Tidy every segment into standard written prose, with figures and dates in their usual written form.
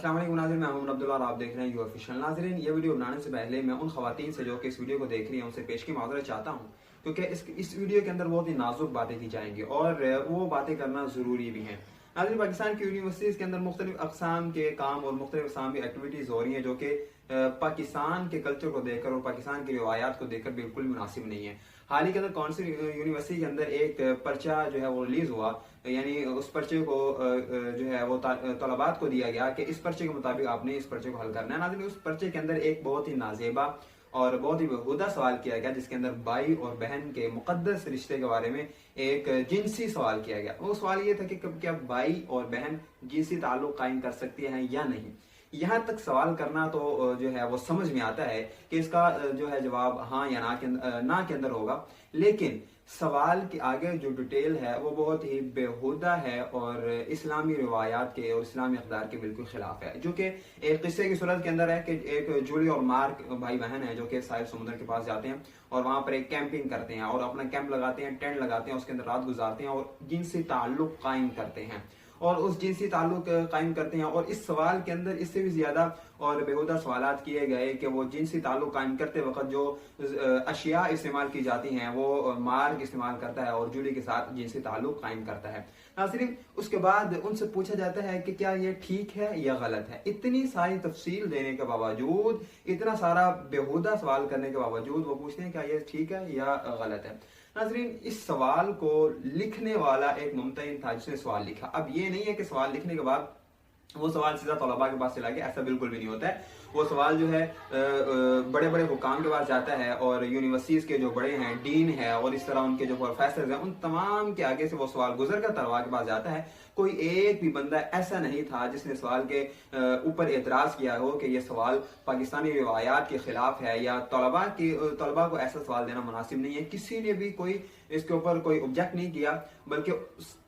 अस्सलाम वालेकुम नाज़रीन, मैं मोहम्मद अब्दुल्ला और आप देख रहे हैं यू ऑफिशियल। नाज़रीन, ये वीडियो बनाने से पहले मैं उन खवातीन से जो कि इस वीडियो को देख रही हैं उनसे पेश की माज़रत चाहता हूँ, क्योंकि इस वीडियो के अंदर बहुत ही नाजुक बातें की जाएंगी और वो बातें करना ज़रूरी भी हैं। नाज़रीन, पाकिस्तान की यूनिवर्सिटीज़ के अंदर मुख्तलिफ अक़साम के काम और मुख्तलिफ अक़साम की एक्टिविटीज़ हो रही हैं जो कि पाकिस्तान के कल्चर को देखकर और पाकिस्तान की रिवायात को देखकर बिल्कुल मुनासिब नहीं है। हाल ही के अंदर कौन सी यूनिवर्सिटी के अंदर एक पर्चा जो है वो रिलीज हुआ, यानी उस पर्चे को जो है वो तलबात को दिया गया कि इस पर्चे के मुताबिक आपने इस पर्चे को हल करना है। नाज़रीन, उस पर्चे के अंदर एक बहुत ही नाजेबा और बहुत ही बेहुदा सवाल किया गया, जिसके अंदर भाई और बहन के मुकद्दस रिश्ते के बारे में एक जिनसी सवाल किया गया। वो सवाल ये था कि क्या भाई और बहन जिनसी ताल्लुक कायम कर सकती हैं या नहीं। यहाँ तक सवाल करना तो जो है वो समझ में आता है कि इसका जो है जवाब हाँ या ना के अंदर होगा, लेकिन सवाल के आगे जो डिटेल है वो बहुत ही बेहुदा है और इस्लामी रिवायात के और इस्लामी अक़दार के बिल्कुल खिलाफ है, जो कि एक किस्से की सूरत के अंदर है कि एक जूली और मार्क भाई बहन है जो कि साहिल समुद्र के पास जाते हैं और वहां पर एक कैंपिंग करते हैं और अपना कैंप लगाते हैं, टेंट लगाते हैं, उसके अंदर रात गुजारते हैं और जिनसी ताल्लुक कायम करते हैं और उस जिनसी ताल्लुक कायम करते हैं। और इस सवाल के अंदर इससे भी ज्यादा और बेहुदा सवालात किए गए कि वो जिनसी ताल्लुक कायम करते वक्त जो अशिया इस्तेमाल की जाती हैं वो मार्क इस्तेमाल करता है और जूली के साथ जिनसी ताल्लुक कायम करता है। नाज़रीन, उसके बाद उनसे पूछा जाता है कि क्या ये ठीक है या गलत है। इतनी सारी तफसील देने के बावजूद, इतना सारा बेहुदा सवाल करने के बावजूद वो पूछते हैं क्या ये ठीक है या गलत है। नाज़रीन, इस सवाल को लिखने वाला एक मुमतहिन था जिसने सवाल लिखा। अब ये नहीं है कि सवाल लिखने के बाद वो सवाल सीधा तलबा के पास चला गया, ऐसा बिल्कुल भी नहीं होता है। वो सवाल जो है बड़े बड़े हुकाम के पास जाता है और यूनिवर्सिटीज के जो बड़े हैं, डीन है और इस तरह उनके जो प्रोफेसर हैं, उन तमाम के आगे से वो सवाल गुजर कर तलबा के पास जाता है। कोई एक भी बंदा ऐसा नहीं था जिसने सवाल के ऊपर एतराज किया हो कि ये सवाल पाकिस्तानी रिवायात के खिलाफ है या तलबा को ऐसा सवाल देना मुनासिब नहीं है। किसी ने भी कोई इसके ऊपर कोई ऑब्जेक्ट नहीं किया, बल्कि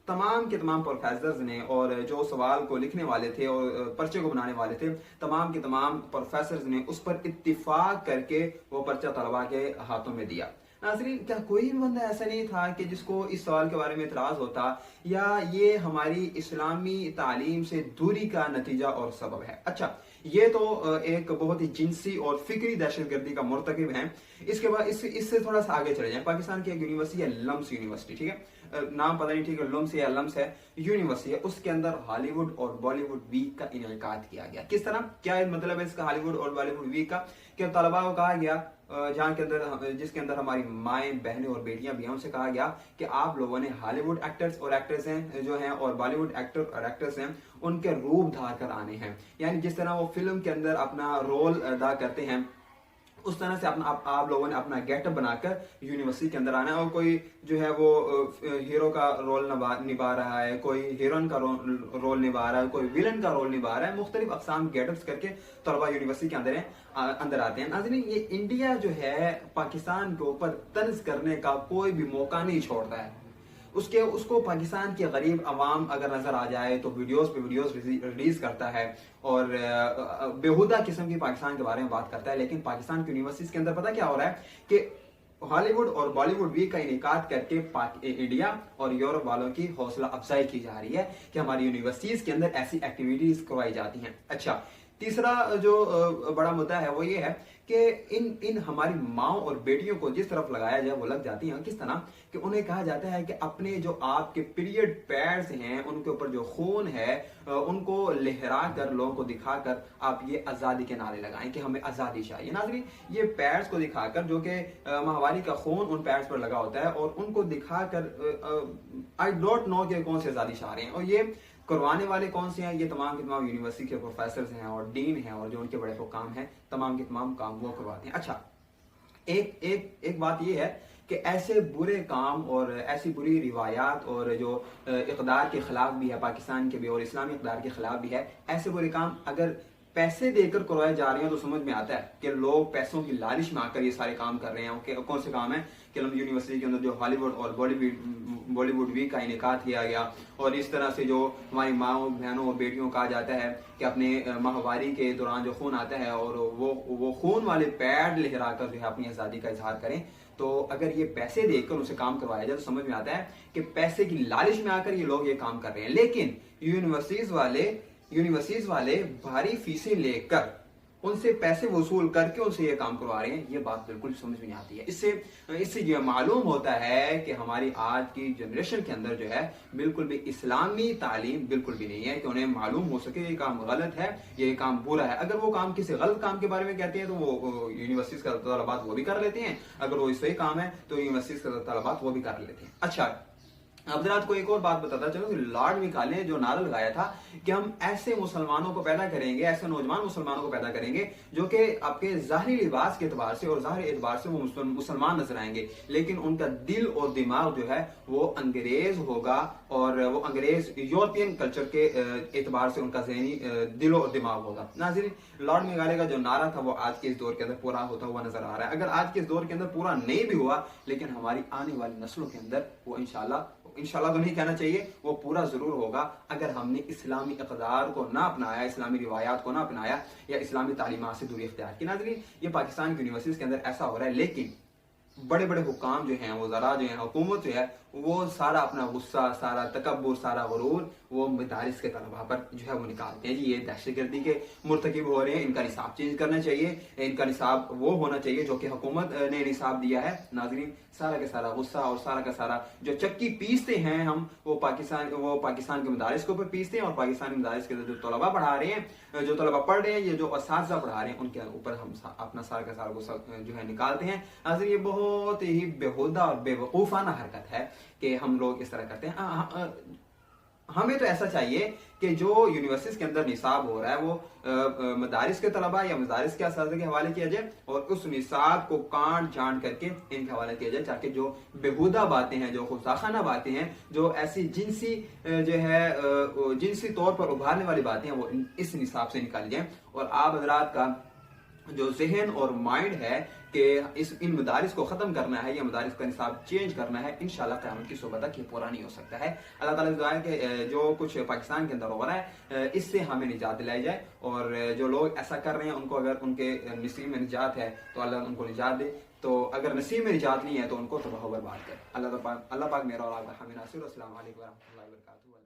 तमाम के तमाम प्रोफेसर्स ने और जो सवाल को लिखने वाले थे और पर्चे को बनाने वाले थे, तमाम के तमाम प्रोफेसर्स ने उस पर इत्तिफाक करके वो पर्चा तलबा के हाथों में दिया। नाज़रीन, क्या कोई भी बंदा ऐसा नहीं था कि जिसको इस सवाल के बारे में इतराज होता या ये हमारी इस्लामी तालीम से दूरी का नतीजा और सबब है। अच्छा, ये तो एक बहुत ही जिनसी और फिक्री दहशतगर्दी का मुर्तकिब है। इसके बाद इससे थोड़ा सा आगे चले जाएं। पाकिस्तान की एक यूनिवर्सिटी है लम्स यूनिवर्सिटी, ठीक है, नाम पता नहीं ठीक है, लम्स या लम्स है यूनिवर्सिटी है। उसके अंदर हॉलीवुड और बॉलीवुड वीक का इनेकाद किया गया। किस तरह, क्या मतलब है इसका हॉलीवुड और बॉलीवुड वीक का? कि तलबा को कहा गया जहाँ के अंदर जिसके अंदर हमारी माएँ, बहनें और बेटियां भी हैं, उनसे कहा गया कि आप लोगों ने हॉलीवुड एक्टर्स और एक्ट्रेस हैं जो हैं और बॉलीवुड एक्टर और एक्ट्रेस हैं, उनके रूप धार कर आने हैं। यानी जिस तरह वो फिल्म के अंदर अपना रोल अदा करते हैं उस तरह से आप लोगों ने अपना गेटअप बनाकर यूनिवर्सिटी के अंदर आना है। और कोई जो है वो हीरो का रोल निभा रहा है, कोई हीरोइन का रोल निभा रहा है, कोई विलन का रोल निभा रहा है, मुख्तलिफ अक़साम गेटअप्स करके तलबा यूनिवर्सिटी के अंदर आते हैं। नाज़रीन, ये इंडिया जो है पाकिस्तान के ऊपर तंज करने का कोई भी मौका नहीं छोड़ता है। उसको पाकिस्तान के गरीब अवाम अगर नजर आ जाए तो वीडियोस पे वीडियोस रिलीज करता है और बेहुदा किस्म की पाकिस्तान के बारे में बात करता है। लेकिन पाकिस्तान की यूनिवर्सिटीज के अंदर पता क्या हो रहा है कि हॉलीवुड और बॉलीवुड वीक का इनेकाद करके इंडिया और यूरोप वालों की हौसला अफजाई की जा रही है कि हमारी यूनिवर्सिटीज के अंदर ऐसी एक्टिविटीज करवाई जाती हैं। अच्छा, तीसरा जो बड़ा मुद्दा है वो ये है कि इन हमारी माओ और बेटियों को जिस तरफ लगाया जाए वो लग जाती हैं। किस तरह कि उन्हें कहा जाता है कि अपने जो आपके पीरियड पैड्स हैं उनके ऊपर जो खून है उनको लहरा कर, लोगों को दिखाकर आप ये आजादी के नारे लगाएं कि हमें आजादी चाहिए। नाज़रीन, ये पैड्स को दिखाकर, जो कि माहवारी का खून उन पैड्स पर लगा होता है, और उनको दिखाकर आई डोंट नो कि कौन से आजादी चाह रहे हैं और ये करवाने वाले कौन से हैं। ये तमाम के तमाम यूनिवर्सिटी के प्रोफेसर हैं और डीन हैं और जो उनके बड़े हुकाम हैं, तमाम के तमाम काम वो करवाते हैं। अच्छा, एक बात ये है कि ऐसे बुरे काम और ऐसी बुरी रिवायात और जो इक़दार के खिलाफ भी है, पाकिस्तान के भी और इस्लामी इक़दार के खिलाफ भी है, ऐसे बुरे काम अगर पैसे देकर करवाए जा रहे हैं तो समझ में आता है कि लोग पैसों की लालच में आकर ये सारे काम कर रहे हैं। कौन से काम है कि यूनिवर्सिटी के अंदर जो हॉलीवुड और बॉलीवुड वीक का इनेकाद किया गया और इस तरह से जो हमारी माओ, बहनों और बेटियों को कहा जाता है कि अपने माहवारी के दौरान जो खून आता है और वो खून वाले पैड लहरा कर जो है अपनी आज़ादी का इजहार करें। तो अगर ये पैसे देकर उसे काम करवाया जाए तो समझ में आता है कि पैसे की लालच में आकर ये लोग ये काम कर रहे हैं। लेकिन यूनिवर्सिटीज वाले यूनिवर्सिटीज वाले भारी फीसें लेकर उनसे पैसे वसूल करके उनसे ये काम करवा रहे हैं, ये बात बिल्कुल समझ में नहीं आती है। इससे ये मालूम होता है कि हमारी आज की जनरेशन के अंदर जो है बिल्कुल भी इस्लामी तालीम बिल्कुल भी नहीं है कि उन्हें मालूम हो सके ये काम गलत है, ये काम बुरा है। अगर वो काम किसी गलत काम के बारे में कहते हैं तो वो यूनिवर्सिटीज का तलबात वो भी कर लेते हैं, अगर वो सही काम है तो यूनिवर्सिटीज का तलबात वो भी कर लेते हैं। अच्छा, अब रात को एक और बात बताता चलो कि लॉर्ड मिकाल ने जो नारा लगाया था कि हम ऐसे मुसलमानों को पैदा करेंगे, ऐसे नौजवान मुसलमानों को पैदा करेंगे जो कि आपके जाहिरी लिबास के एतबार से और जाहिरी एतबार से वो मुसलमान नजर आएंगे, लेकिन उनका दिल और दिमाग जो है वो अंग्रेज होगा और वो अंग्रेज यूरोपियन कल्चर के एतबार से उनका जहनी दिल और दिमाग होगा। नाज़रीन, लॉर्ड मिकाले का जो नारा था वो आज के इस दौर के अंदर पूरा होता हुआ नजर आ रहा है। अगर आज के इस दौर के अंदर पूरा नहीं भी हुआ, लेकिन हमारी आने वाली नस्लों के अंदर वो इंशाल्लाह तो नहीं कहना चाहिए, वो पूरा जरूर होगा अगर हमने इस्लामी इक़दार को ना अपनाया, इस्लामी रिवायात को ना अपनाया या इस्लामी तालीमात से दूरी इख्तियार की। नाज़रीन, ये पाकिस्तान की यूनिवर्सिटीज के अंदर ऐसा हो रहा है, लेकिन बड़े बड़े हुकाम जो हैं, वज़रा जो हैं, हुकूमत जो है वो सारा अपना गुस्सा, सारा तकब्बुर, सारा गुरूर वो मदारिस के तलबा पर जो है वो निकालते हैं। जी ये दहशतगर्दी के मुर्तकिब हो रहे हैं, इनका निसाब चेंज करना चाहिए, इनका निसाब वो होना चाहिए जो कि हुकूमत ने निसाब दिया है। नाज़रीन, सारा का सारा गुस्सा और सारा का सारा जो चक्की पीसते हैं हम, वो पाकिस्तान के मदारिस के ऊपर पीसते हैं और पाकिस्तानी मदारिस के जो तलबा पढ़ा रहे हैं, जो तलबा पढ़ रहे हैं, ये जो असातिज़ा पढ़ा रहे हैं, उनके ऊपर हम अपना सारा का सारा गुस्सा जो है निकालते हैं। नाज़रीन, ये बहुत ही बेहुदा और बेवकूफ़ाना हरकत है कि हम लोग इस तरह करते हैं। हमें तो ऐसा चाहिए कि जो यूनिवर्सिटीज के अंदर निसाब हो रहा है वो मदारिस के तलबा या मदारिस के असातिज़ा के हवाले किया जाए और उस निसाब को काट छांट करके इनके हवाले किया जाए, ताकि जो बेहुदा बातें हैं, जो खुफाखाना बातें हैं, जो ऐसी जिनसी तौर पर उभारने वाली बातें हैं, वो इस निसाब से निकाली जाए। और आप हजरात का जो जहन और माइंड है कि इन मदारिस को खत्म करना है या मदारिस का निसाब चेंज करना है, इंशाल्लाह क़यामत की सुबह तक ये पूरा नहीं हो सकता है। अल्लाह ताला से दुआ है कि जो कुछ पाकिस्तान के अंदर हो रहा है इससे हमें निजात दिलाई जाए, और जो लोग ऐसा कर रहे हैं उनको अगर उनके नसीब में निजात है तो अल्लाह उनको निजात दे, तो अगर नसीब में निजात नहीं है तो उनको तबाह बर्बाद करे। अल्लाह पाक मेरा और आपका हामी नासिर। अस्सलाम वालेकुम व रहमतुल्लाहि व बरकातुहू।